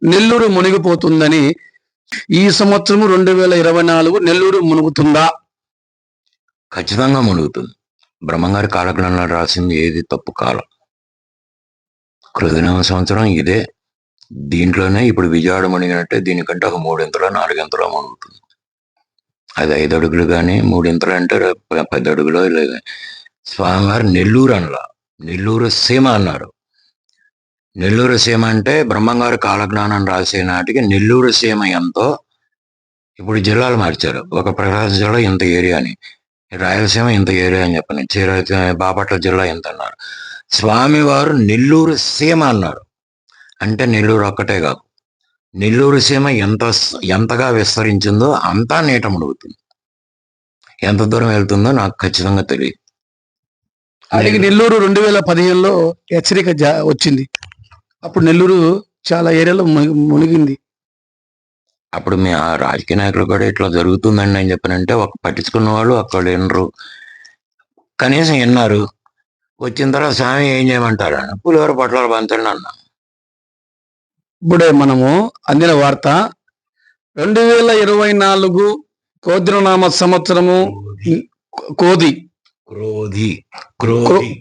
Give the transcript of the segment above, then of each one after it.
నెల్లూరు మునిగిపోతుందని ఈ సంవత్సరం 2024 నెల్లూరు మునుగుతుందా? ఖచ్చితంగా మునుగుతుంది. బ్రహ్మంగారి కాలజ్ఞానంలో రాసింది ఏది తప్పు కాలం. కృతజ్ఞ సంవత్సరం ఇదే. దీంట్లోనే ఇప్పుడు విజయవాడ మునిగినట్టే దీనికంటే ఒక 3 4 మునుగుతుంది. అది 5 అడుగులు కానీ 3 అంటే 10 అడుగులో లేదు. స్వామివారు నెల్లూరు అనలా, నెల్లూరు సీమ అన్నారు. నెల్లూరు సీమ అంటే బ్రహ్మంగారు కాలజ్ఞానం రాసే నాటికి నెల్లూరు సీమ ఎంతో ఇప్పుడు జిల్లాలు మార్చారు. ఒక ప్రకాశం జిల్లా ఇంత ఏరియా అని, రాయలసీమ ఇంత ఏరియా అని చెప్పని, బాపట్ల జిల్లా ఎంత అన్నారు. స్వామివారు నెల్లూరు సీమ అన్నారు. అంటే నెల్లూరు ఒక్కటే కాదు, నెల్లూరు సీమ ఎంతగా విస్తరించిందో అంతా నీట మునుగుతుంది. ఎంత దూరం వెళ్తుందో నాకు ఖచ్చితంగా తెలియదు. అలాగే నెల్లూరు 2015లో హెచ్చరిక వచ్చింది. అప్పుడు నెల్లూరు చాలా ఏరియాలో మునిగింది. అప్పుడు మీ ఆ రాజకీయ నాయకులు కూడా ఇట్లా జరుగుతుందండి అని చెప్పనంటే ఒక పట్టించుకున్న వాళ్ళు అక్కడ వినరు, కనీసం విన్నారు. వచ్చిన తర్వాత స్వామి ఏం చేయమంటారు, పులిహోర పొట్లాలు పంచండి అన్న. ఇప్పుడే మనము అందిన వార్త 2024 కోద్రనామ సంవత్సరము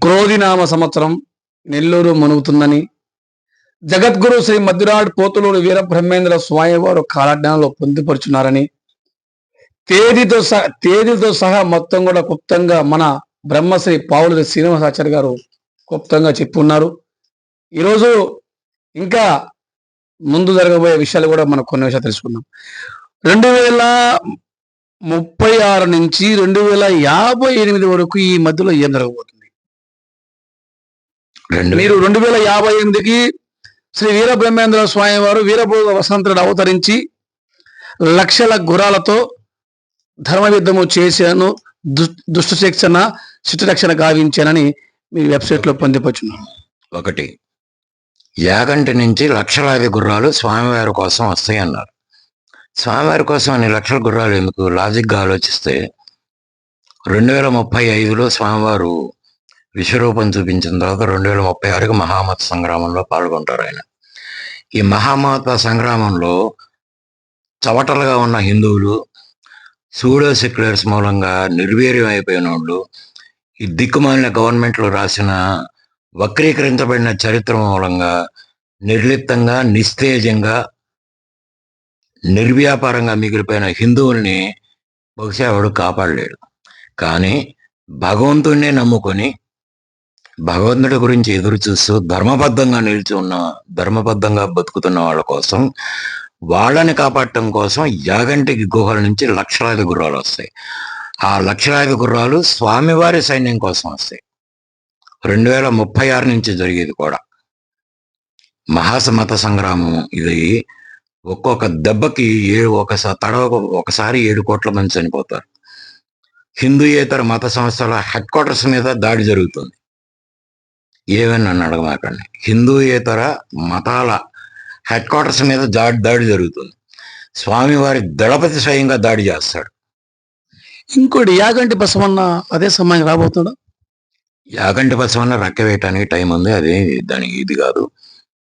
క్రోధినామ సంవత్సరం నెల్లూరు మునుగుతుందని జగద్గురు శ్రీ మధురాడ్ పోతులూరు వీరబ్రహ్మేంద్ర స్వామి వారు కాలజ్ఞానంలో పొందుపరుచున్నారని, తేదీతో సహా మొత్తం కూడా క్లుప్తంగా మన బ్రహ్మశ్రీ పావులూరి శ్రీనివాసాచార్య గారు క్లుప్తంగా చెప్పున్నారు. ఈరోజు ఇంకా ముందు జరగబోయే విషయాలు కూడా మనం కొన్ని విషయాలు తెలుసుకుందాం. 2036 నుంచి 2058 వరకు ఈ మధ్యలో ఏం జరగబోతుంది? మీరు 2058కి శ్రీ వీరబ్రహ్మేంద్ర స్వామి వారు వీరభోగ వసంతుడు అవతరించి లక్షల గుర్రాలతో ధర్మ యుద్ధము చేశాను, దుష్ట శిక్షణ శిష్టరక్షణ గావించానని మీ వెబ్సైట్లో పొందుపరుచున్నాను. ఒకటి, యాగంటి నుంచి లక్షలాది గుర్రాలు స్వామివారి కోసం వస్తాయి అన్నారు. స్వామివారి కోసం అన్ని లక్షల గుర్రాలు ఎందుకు? లాజిక్గా ఆలోచిస్తే 2035లో స్వామివారు విశ్వరూపం చూపించిన తర్వాత 2036కి మహామత సంగ్రామంలో పాల్గొంటారు ఆయన. ఈ మహామత సంగ్రామంలో చవటలుగా ఉన్న హిందువులు, సూడో సెక్యులర్స్ మూలంగా నిర్వీర్యం అయిపోయిన వాళ్ళు, ఈ దిక్కుమాలిన గవర్నమెంట్లు రాసిన వక్రీకరించబడిన చరిత్ర మూలంగా నిర్లిప్తంగా, నిస్తేజంగా, నిర్వ్యాపారంగా మిగిలిపోయిన హిందువుల్ని బహుశా ఎవడు కాపాడలేడు. కానీ భగవంతుడినే నమ్ముకొని భగవంతుడి గురించి ఎదురు చూస్తూ ధర్మబద్ధంగా బతుకుతున్న వాళ్ళ కోసం, వాళ్ళని కాపాడటం కోసం యాగంటి గుహల నుంచి లక్షలాది గుర్రాలు వస్తాయి. ఆ లక్షలాది గుర్రాలు స్వామివారి సైన్యం కోసం వస్తాయి. 2036 నుంచి జరిగేది కూడా మహాసమత సంగ్రామం. ఇది ఒక్కొక్క దెబ్బకి ఒకసారి 7 కోట్ల మంది చనిపోతారు. హిందూయేతర మత సంస్థల హెడ్ క్వార్టర్స్ మీద దాడి జరుగుతుంది. ఏమని నన్ను అడగమాకండి, హిందూయేతర మతాల హెడ్ క్వార్టర్స్ మీద దాడి జరుగుతుంది. స్వామివారి దళపతి స్వయంగా దాడి చేస్తాడు. ఇంకోటి, యాగంటి బసవన్న అదే సమయం రాబోతున్నాడు. యాగంటి బసవన్న రెక్క వేయటానికి టైం ఉంది. అదే దానికి ఇది కాదు,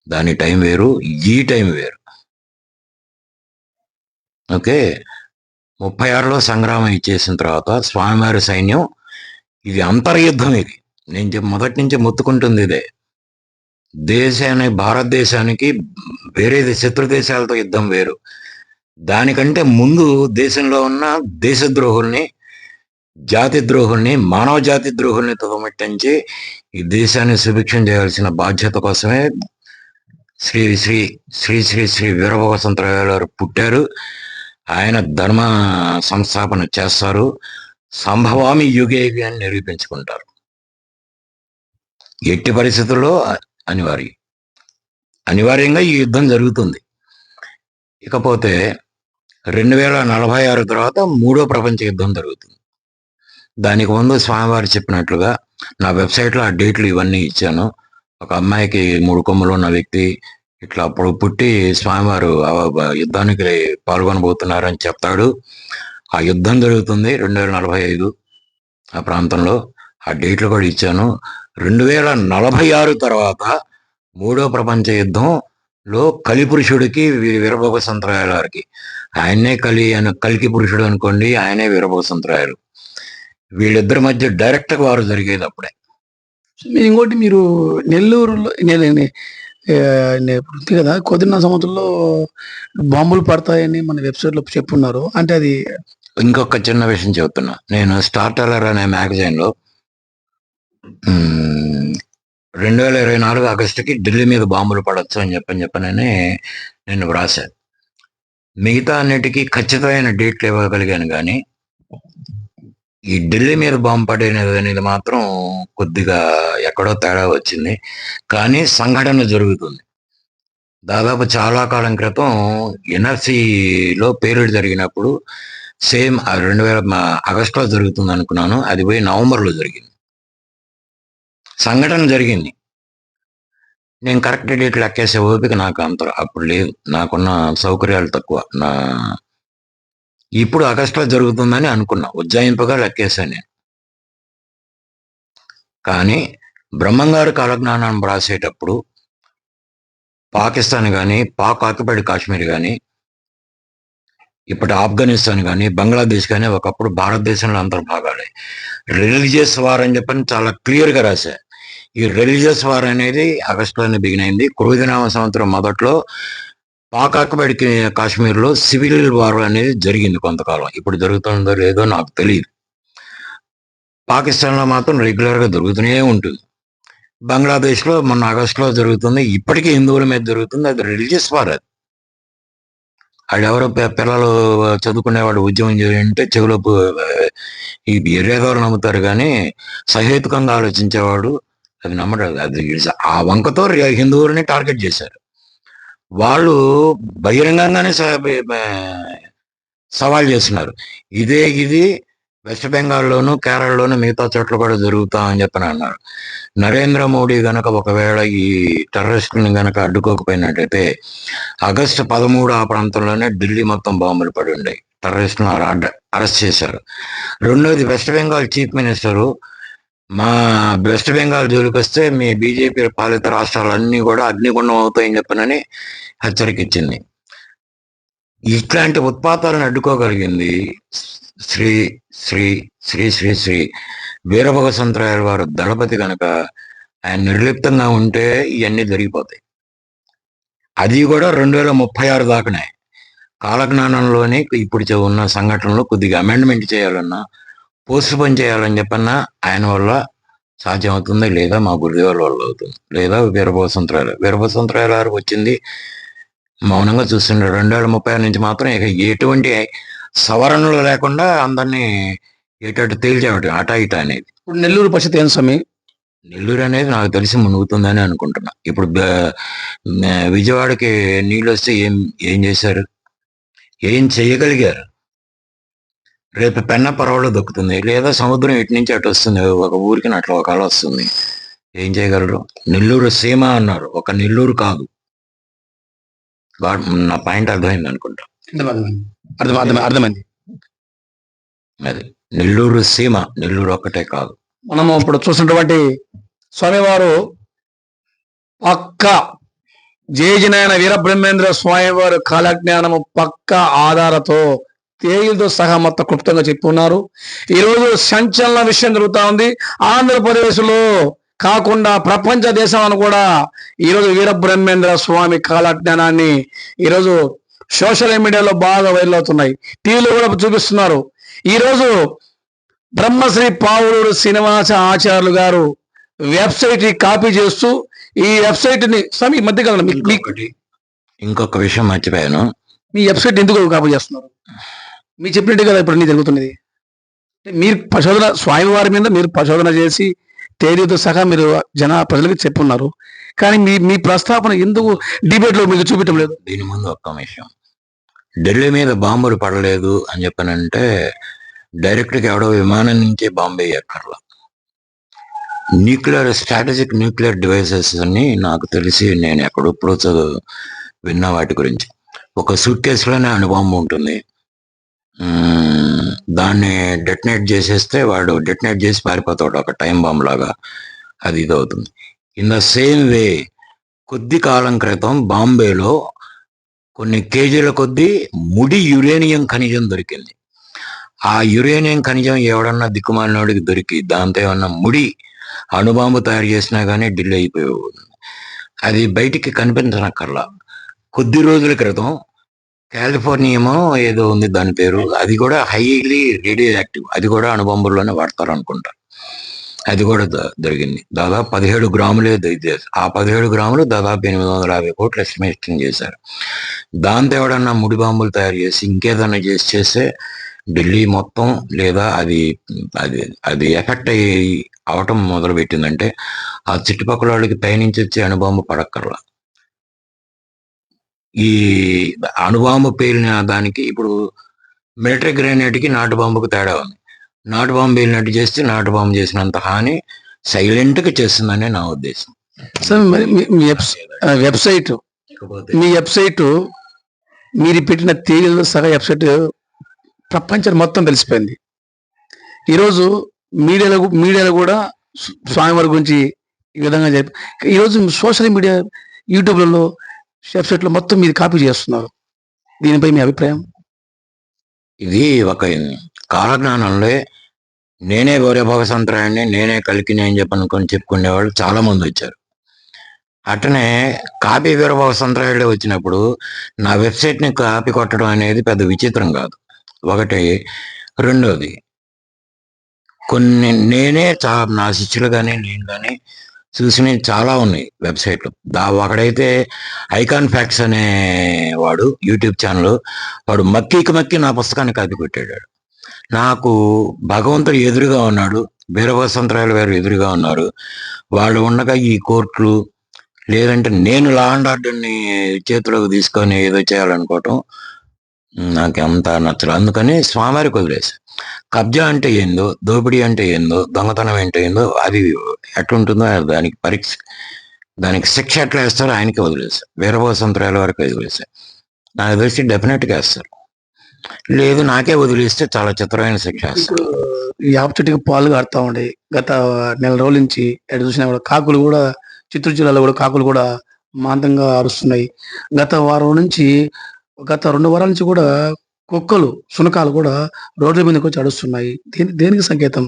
దాని టైం వేరు, ఈ టైం వేరు. ఓకే, 36లో సంగ్రామం ఇచ్చేసిన తర్వాత స్వామివారి సైన్యం, ఇది అంతర్యుద్ధం. ఇది నేను మొదటి నుంచి మొత్తుకుంటుంది ఇదే. భారతదేశానికి వేరే శత్రు దేశాలతో యుద్ధం వేరు. దానికంటే ముందు దేశంలో ఉన్న దేశద్రోహుల్ని, జాతి ద్రోహుల్ని, మానవ జాతి ద్రోహుల్ని తుదముట్టించి ఈ దేశాన్ని సుభిక్షం చేయాల్సిన బాధ్యత కోసమే శ్రీ శ్రీ శ్రీ శ్రీ శ్రీ వీరభోగ వసంతరావు గారు పుట్టారు. ఆయన ధర్మ సంస్థాపన చేస్తారు. సంభవామి యుగే అని నిరూపించుకుంటారు. ఎట్టి పరిస్థితుల్లో అనివార్యంగా ఈ యుద్ధం జరుగుతుంది. ఇకపోతే 2046 తర్వాత 3వ ప్రపంచ యుద్ధం జరుగుతుంది. దానికి ముందు స్వామివారు చెప్పినట్లుగా నా వెబ్సైట్లో ఆ డేట్లు ఇవన్నీ ఇచ్చాను. ఒక అమ్మాయికి 3 కొమ్ములు ఉన్న వ్యక్తి ఇట్లా అప్పుడు పుట్టి స్వామివారు యుద్ధానికి పాల్గొనబోతున్నారని చెప్తాడు. ఆ యుద్ధం జరుగుతుంది 2045 ఆ ప్రాంతంలో. ఆ డేట్లు కూడా ఇచ్చాను. 2046 తర్వాత 3వ ప్రపంచ యుద్ధం లో కలిపురుషుడికి వీరభోగసంతరాయలకి ఆయనే కలికి పురుషుడు అనుకోండి, ఆయనే వీరభోగసంతరాయలు. వీళ్ళిద్దరి మధ్య డైరెక్ట్ గా వారు జరిగేది అప్పుడే. మీరు ఇంకోటి మీరు నెల్లూరులో ఇప్పుడు ఉంది కదా కొద్దిన్న సంవత్సరంలో బాంబులు పడతాయని మన వెబ్సైట్లో చెప్పున్నారు. అంటే అది ఇంకొక చిన్న విషయం చెబుతున్నా. నేను స్టార్ టెల్లర్ అనే మ్యాగజైన్ లో 2024 ఆగస్టుకి ఢిల్లీ మీద బాంబులు పడవచ్చు అని చెప్పనని నేను వ్రాశాను. మిగతా అన్నిటికీ ఖచ్చితమైన డేట్లు ఇవ్వగలిగాను, కానీ ఈ ఢిల్లీ మీద బాంబు పడేది అనేది మాత్రం కొద్దిగా ఎక్కడో తేడా వచ్చింది. కానీ సంఘటన జరుగుతుంది. దాదాపు చాలా కాలం క్రితం ఎన్ఆర్సీలో పేలుడు జరిగినప్పుడు సేమ్ 2000 ఆగస్టులో జరుగుతుంది అనుకున్నాను. అది పోయి నవంబర్లో జరిగింది. సంఘటన జరిగింది. నేను కరెక్ట్ డేట్ లెక్కేసే ఓపిక నాకు అంత అప్పుడు లేదు. నాకున్న సౌకర్యాలు తక్కువ. ఇప్పుడు ఆగస్టులో జరుగుతుందని అనుకున్నా, ఉజ్జాయింపుగా లెక్కేశాను నేను. కానీ బ్రహ్మంగారు కాలజ్ఞానాన్ని రాసేటప్పుడు పాకిస్తాన్ కానీ, పాక్ ఆక్యుపైడ్ కాశ్మీర్ కానీ, ఇప్పటి ఆఫ్ఘనిస్తాన్ కానీ, బంగ్లాదేశ్ కానీ ఒకప్పుడు భారతదేశంలో అంతర్భాగాలే. రిలీజియస్ వార్ అని చెప్పని చాలా క్లియర్గా రాశా. ఈ రిలీజియస్ వార్ అనేది ఆగస్టులోనే బిగిన్ అయింది. క్రోధినామ సంవత్సరం మొదట్లో పాక్ ఆక్యుపైడ్ కాశ్మీర్లో సివిల్ వార్ అనేది జరిగింది కొంతకాలం. ఇప్పుడు జరుగుతుందో లేదో నాకు తెలియదు. పాకిస్తాన్లో మాత్రం రెగ్యులర్గా జరుగుతూనే ఉంటుంది. బంగ్లాదేశ్లో మొన్న ఆగస్టులో జరుగుతుంది. ఇప్పటికీ హిందువుల మీద జరుగుతుంది. అది రిలీజియస్ వార్. అది ఆడెవరో పిల్లలు చదువుకునేవాడు ఉద్యమం చేయాలంటే చెవిలో ఈ ఎర్రేదోరు నమ్ముతారు, కానీ సహేతుకంగా ఆలోచించేవాడు అది నమ్మడు. అది ఆ వంకతో హిందువులని టార్గెట్ చేశారు. వాళ్ళు బహిరంగంగానే సవాల్ చేస్తున్నారు. ఇది వెస్ట్ బెంగాల్లోను, కేరళలోను, మిగతా చోట్ల కూడా జరుగుతామని చెప్పని అన్నారు. నరేంద్ర మోడీ గనక ఒకవేళ ఈ టెర్రరిస్టులను గనక అడ్డుకోకపోయినట్టయితే ఆగస్టు 13 ఆ ప్రాంతంలోనే ఢిల్లీ మొత్తం బాంబులు పడి ఉండేవి. టెర్రరిస్టులను అరెస్ట్ చేశారు. రెండోది, వెస్ట్ బెంగాల్ చీఫ్ మినిస్టరు మా వెస్ట్ బెంగాల్ జోలికి వస్తే మీ బీజేపీ పాలిత రాష్ట్రాలన్నీ కూడా అగ్నిగుండం అవుతాయని చెప్పనని హెచ్చరిక ఇచ్చింది. ఇట్లాంటి ఉత్పాతాలను అడ్డుకోగలిగింది శ్రీ శ్రీ శ్రీ శ్రీ శ్రీ వీరభోగసంతరాయల వారు దళపతి కనుక ఆయన నిర్లిప్తంగా ఉంటే ఇవన్నీ జరిగిపోతాయి. అది కూడా 2036 దాకానే. కాలజ్ఞానంలోనే ఇప్పుడు ఉన్న సంఘటనలో కొద్దిగా అమెండ్మెంట్ చేయాలన్నా, పోస్ట్ పోన్ చేయాలని చెప్పన్నా ఆయన వల్ల సాధ్యం అవుతుంది, లేదా మా గురుదేవుల వల్ల అవుతుంది, లేదా వీరభోగసంతరాయల వారు వచ్చింది మౌనంగా చూస్తుండే. 2036 నుంచి మాత్రం ఇక ఎటువంటి సవరణలు లేకుండా అందరినీ ఎటు తేల్చేవాడు అటా ఇటా అనేది. ఇప్పుడు నెల్లూరు పరిస్థితి ఏం స్వామి? నెల్లూరు అనేది నాకు తెలిసి మునుగుతుందని అనుకుంటున్నా. ఇప్పుడు విజయవాడకి నీళ్ళు వస్తే ఏం చేశారు? ఏం చేయగలిగారు? రేపు పెన్న పరవలో దొక్కుతుంది, లేదా సముద్రం ఇటు నుంచి అటు వస్తుంది, ఒక ఊరికి అట్లా ఒక అల వస్తుంది. ఏం చేయగలరు? నెల్లూరు సీమ అన్నారు, ఒక నెల్లూరు కాదు. నా పాయింట్ అర్థమైంది అనుకుంటా. అర్థమైంది. అది నెల్లూరు సీమ, నెల్లూరు ఒక్కటే కాదు. మనము ఇప్పుడు చూసినటువంటి స్వామివారు పక్క జేజినైన వీరబ్రహ్మేంద్ర స్వామివారు కాలజ్ఞానము పక్క ఆధారతో తేయులతో సహా మొత్తం క్లుప్తంగా చెప్పున్నారు. ఈరోజు సంచలన విషయం జరుగుతా ఉంది. ఆంధ్రప్రదేశ్ లో కాకుండా ప్రపంచ దేశాలను కూడా ఈరోజు వీరబ్రహ్మేంద్ర స్వామి కాలజ్ఞానాన్ని ఈరోజు సోషల్ మీడియాలో బాగా వైరల్ అవుతున్నాయి. టీవీలో కూడా చూపిస్తున్నారు. ఈరోజు బ్రహ్మశ్రీ పావులూరు శ్రీనివాస ఆచార్యులు గారు వెబ్సైట్ కాపీ చేస్తూ ఈ వెబ్సైట్ ని ఈ మధ్య కాలంలో ఇంకొక విషయం మర్చిపోయాను. మీ వెబ్సైట్ ఎందుకు కాపీ చేస్తున్నారు? మీరు చెప్పినట్టు కదా ఇప్పుడు అన్ని జరుగుతున్నది. మీరు పరిశోధన స్వామివారి మీద మీరు పరిశోధన చేసి తేదీతో సహా మీరు ప్రజలకు చెప్పున్నారు, కానీ మీ ప్రస్తావన ఎందుకు డిబేట్ లో మీకు చూపించడం లేదు? దీని ముందు ఒక్క విషయం, ఢిల్లీ మీద బాంబులు పడలేదు అని చెప్పనంటే డైరెక్ట్గా ఎవడో విమానం నుంచి బాంబే ఎక్కర్లా. స్ట్రాటజిక్ న్యూక్లియర్ డివైసెస్ అని నాకు తెలిసి నేను ఎక్కడెప్పుడో విన్నా వాటి గురించి. ఒక సూట్ కేసులోనే అణుబాంబు ఉంటుంది. దాన్ని డెటనేట్ చేసేస్తే వాడు డెటనేట్ చేసి పారిపోతాడు, ఒక టైం బాంబ్ లాగా. అది ఇది అవుతుంది. ఇన్ ద సేమ్ వే కొద్ది కాలం క్రితం బాంబేలో కొన్ని కేజీల కొద్దీ ముడి యురేనియం ఖనిజం దొరికింది. ఆ యురేనియం ఖనిజం ఎవడన్నా దిక్కుమాలినోడికి దొరికి దాంతో ఏమన్నా ముడి అణుబాంబు తయారు చేసినా కానీ ఢిల్లీ అయిపోయేవాడు. అది బయటికి కనిపించనక్కర్లా. కొద్ది రోజుల క్రితం కాలిఫోర్నియమో ఏదో ఉంది దాని పేరు, అది కూడా హైలీ రేడియో యాక్టివ్, అది కూడా అణుబాంబుల్లోనే వాడతారు అనుకుంటా. అది కూడా దొరికింది. దాదాపు 17 గ్రాములే దొరికింది. ఆ 17 గ్రాములు దాదాపు 850 కోట్లు ఎస్టిమేషన్ చేశారు. దాంతో ఎవడన్నా ముడి బాంబులు తయారు చేసి ఇంకేదన్నా చేస్తే ఢిల్లీ మొత్తం లేదా అది అది అది ఎఫెక్ట్ అవటం మొదలు పెట్టిందంటే ఆ చుట్టుపక్కల వాళ్ళకి పైనుంచి వచ్చే అణుబాంబు పడక్కర్లా. ఈ అణుబాంబు పేలిన దానికి ఇప్పుడు మిలిటరీ గ్రెనేడ్కి నాటు బాంబుకు తేడా ఉంది. నాటు బాంబు పేలినట్టు చేస్తే నాటు బాంబు చేసినంత హాని సైలెంట్గా చేస్తుందనే నా ఉద్దేశం. సార్ మరి మీ వెబ్సైట్ మీరు పెట్టిన తేదీలో సగం వెబ్సైట్ ప్రపంచం మొత్తం తెలిసిపోయింది. ఈరోజు మీడియాలో కూడా స్వామివారి గురించి ఈ విధంగా చెప్పి ఈరోజు సోషల్ మీడియా యూట్యూబ్లలో వెబ్సైట్లో మొత్తం మీరు కాపీ చేస్తున్నారు. దీనిపై మీ అభిప్రాయం? ఇది ఒక కాలజ్ఞానంలో నేనే గౌరవభావ సంతరాయాన్ని, నేనే కలికిని అని చెప్పి అనుకొని చెప్పుకునేవాళ్ళు చాలా మంది వచ్చారు. అట్లనే కాపీ వీరభావ సంతరాయాలు వచ్చినప్పుడు నా వెబ్సైట్ని కాపీ కొట్టడం అనేది పెద్ద విచిత్రం కాదు. ఒకటి. రెండోది, కొన్ని నేనే నా శిష్యులు కానీ నేను కానీ చూసినవి చాలా ఉన్నాయి వెబ్సైట్లు. ఒకడైతే ఐకాన్ ఫ్యాక్ట్స్ అనే వాడు యూట్యూబ్ ఛానల్, వాడు మక్కి నా పుస్తకాన్ని కాపీ కొట్టాడు. నాకు భగవంతుడు ఎదురుగా ఉన్నాడు, వీరభద్రంతరాయలు గారు ఎదురుగా ఉన్నారు. వాళ్ళు ఉండగా ఈ కోర్టులు లేదంటే నేను లా అండ్ ఆర్డర్ని చేతిలోకి తీసుకొని ఏదో చేయాలనుకోవటం నాకు అంత నచ్చలేదు. అందుకని స్వామివారికి వదిలేసి కబ్జా అంటే ఏందో, దోపిడీ అంటే ఏందో, దొంగతనం అంటే ఏందో, అది ఎట్లుంటుందో దానికి శిక్ష ఎట్లా వేస్తారో ఆయనకి వదిలేస్తారు. వీరభద్రంతరాయల వరకు వదిలేస్తారు. నాకు తెలిసి డెఫినెట్గా వేస్తారు. లేదు నాకే వదిలేస్తే చాలా చిత్రమైన శిక్ష వేస్తారు. ఈ యాప చెట్టుకి పాలు కాడుతూ ఉండే గత నెల రోజుల నుంచి ఎటు చూసినా కూడా కాకులు కూడా, చిత్తూరు జిల్లాలో కూడా కాకులు కూడా మాంతంగా అరుస్తున్నాయి. గత 2 వారాల నుంచి కూడా కుక్కలు, శునకాలు కూడా రోడ్ల మీదకి వచ్చి అడుస్తున్నాయి. దేనికి సంకేతం?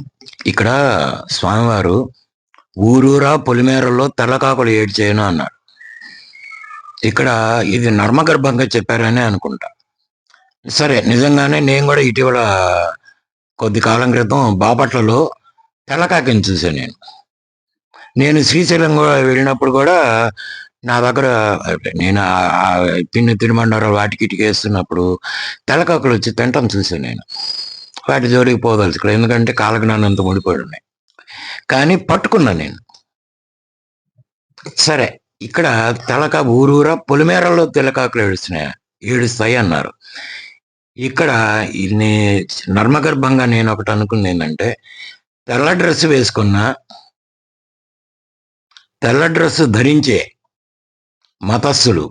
ఇక్కడ స్వామివారు ఊరూరా పొలిమేరల్లో తెల్లకాకులు ఏడ్చేయను అన్నాడు. ఇక్కడ ఇది నర్మగర్భంగా చెప్పారని అనుకుంటా. సరే, నిజంగానే నేను కూడా ఇటీవల కొద్ది కాలం క్రితం బాపట్లలో తెల్లకాకిని చూశాను. నేను శ్రీశైలం కూడా వెళ్ళినప్పుడు కూడా నా దగ్గర నేను పిన్ని తిరుమండారాలు వాటికి ఇటుకి వేస్తున్నప్పుడు తెల్లకాకులు వచ్చి తింటాం చూశాను నేను. వాటి జోలికి పోదలుచుకోలేదు, ఎందుకంటే కాలజ్ఞానంతో ముడిపోయి ఉన్నాయి. కానీ పట్టుకున్నా నేను. సరే, ఇక్కడ ఊరూరా పొలిమేరల్లో తెల్లకాకులు ఏడుస్తాయి అన్నారు. ఇక్కడ నర్మగర్భంగా నేను ఒకటి అనుకుంది ఏంటంటే, తెల్ల డ్రెస్సు ధరించే మతస్థులు,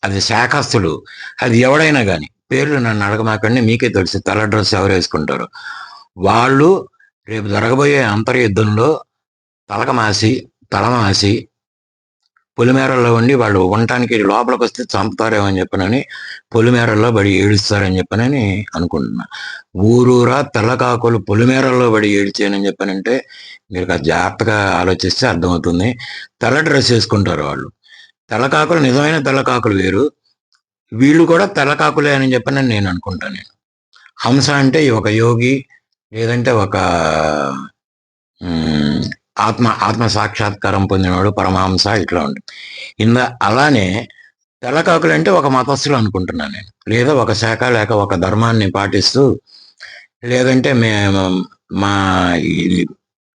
అది శాఖస్థులు, అది ఎవడైనా కానీ, పేర్లు నన్ను అడగమాకండి, మీకే తెలుసు తెల్ల డ్రెస్ ఎవరు వేసుకుంటారు. వాళ్ళు రేపు జరగబోయే అంతర్యుద్ధంలో తలమాసి పొలిమేరల్లో ఉండి వాళ్ళు ఉండటానికి లోపలికి వస్తే చంపుతారేమో అని చెప్పనని పొలిమేరల్లో బడి ఏడుస్తారని చెప్పనని అనుకుంటున్నా. ఊరూరా తెల్లకాకులు పొలిమేరల్లో బడి ఏడ్చేయనని చెప్పనంటే మీరు జాగ్రత్తగా ఆలోచిస్తే అర్థమవుతుంది. తెల్ల డ్రెస్ వేసుకుంటారు వాళ్ళు. తెల్లకాకులు, నిజమైన తెల్లకాకులు వేరు, వీళ్ళు కూడా తెల్లకాకులే అని చెప్పనని నేను అనుకుంటాను. హంస అంటే ఒక యోగి, లేదంటే ఒక ఆత్మ సాక్షాత్కారం పొందినవాడు, పరమహంస, ఇట్లా ఉంటుంది. అలానే తెల్లకాకులు అంటే ఒక మతస్థులు అనుకుంటున్నాను నేను, లేదా ఒక శాఖ లేక ఒక ధర్మాన్ని పాటిస్తూ, లేదంటే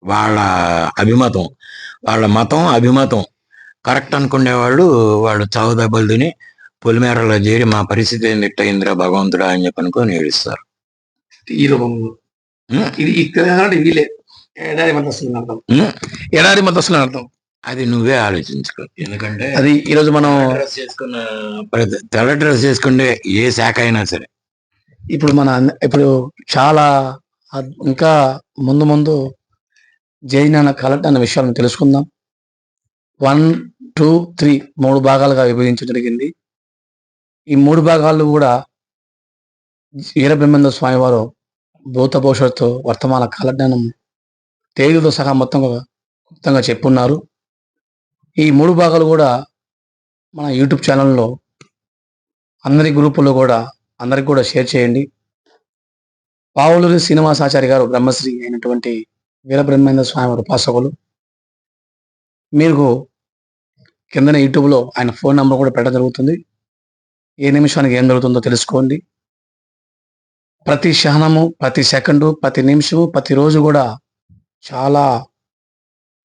వాళ్ళ అభిమతం కరెక్ట్ అనుకునేవాళ్ళు, వాళ్ళు చావు దెబ్బలు తిని పొలిమేరలో చేరి మా పరిస్థితి ఏందిరా భగవంతుడా అని చెప్పి అనుకొని ఏడుస్తారు. ఈ రూపంలో వీలే ఎడారి మతస్థులు అర్థం. అది నువ్వే ఆలోచించుకో. ఎందుకంటే అది ఈరోజు మనం తెల్ల డ్రెస్ చేసుకుంటే ఏ శాఖ అయినా సరే, ఇప్పుడు చాలా ఇంకా ముందు జైన్ కలెక్ట్ అన్న విషయాలను తెలుసుకుందాం. 2, 3 3 భాగాలుగా విభజించడం జరిగింది. ఈ 3 భాగాలు కూడా వీరబ్రహ్మేంద్ర స్వామి వారు భూత భవిష్యత్తు వర్తమాన కాలజ్ఞానం తేదీతో సహా మొత్తంగా చెప్పున్నారు. ఈ 3 భాగాలు కూడా మన యూట్యూబ్ ఛానల్లో అందరి గ్రూపుల్లో కూడా అందరికి కూడా షేర్ చేయండి. పావులూరి శ్రీనివాసాచారి గారు బ్రహ్మశ్రీ అయినటువంటి వీరబ్రహ్మేంద్ర స్వామి వారి ఉపాసకులు. మీకు కిందన యూట్యూబ్లో ఆయన ఫోన్ నెంబర్ కూడా పెట్టడం జరుగుతుంది. ఏ నిమిషానికి ఏం జరుగుతుందో తెలుసుకోండి. ప్రతి క్షణము, ప్రతి సెకండు, ప్రతి నిమిషము, ప్రతిరోజు కూడా చాలా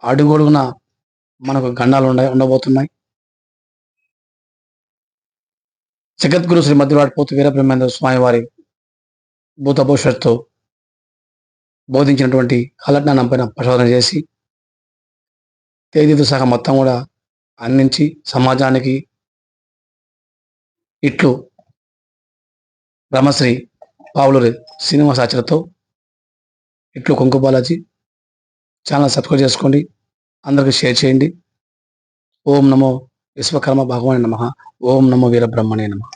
అడుగడుగున మనకు గండాలు ఉండబోతున్నాయి. జగద్గురు శ్రీ మధ్యవాడపోతు వీరబ్రహ్మేంద్ర స్వామి వారి భూత భవిష్యత్తు బోధించినటువంటి కాలజ్ఞానం పైన పరిశోధన చేసి తేదీతో సహా మొత్తం కూడా అందించి సమాజానికి ఇట్లు బ్రహ్మశ్రీ పావులూరి శ్రీనివాసాచార్యతో ఇట్లు కుంకు బాలాజీ ఛానల్ సబ్స్క్రైబ్ చేసుకోండి. అందరికీ షేర్ చేయండి. ఓం నమో విశ్వకర్మ భగవాన్ నమః. ఓం నమో వీరబ్రహ్మణే నమః.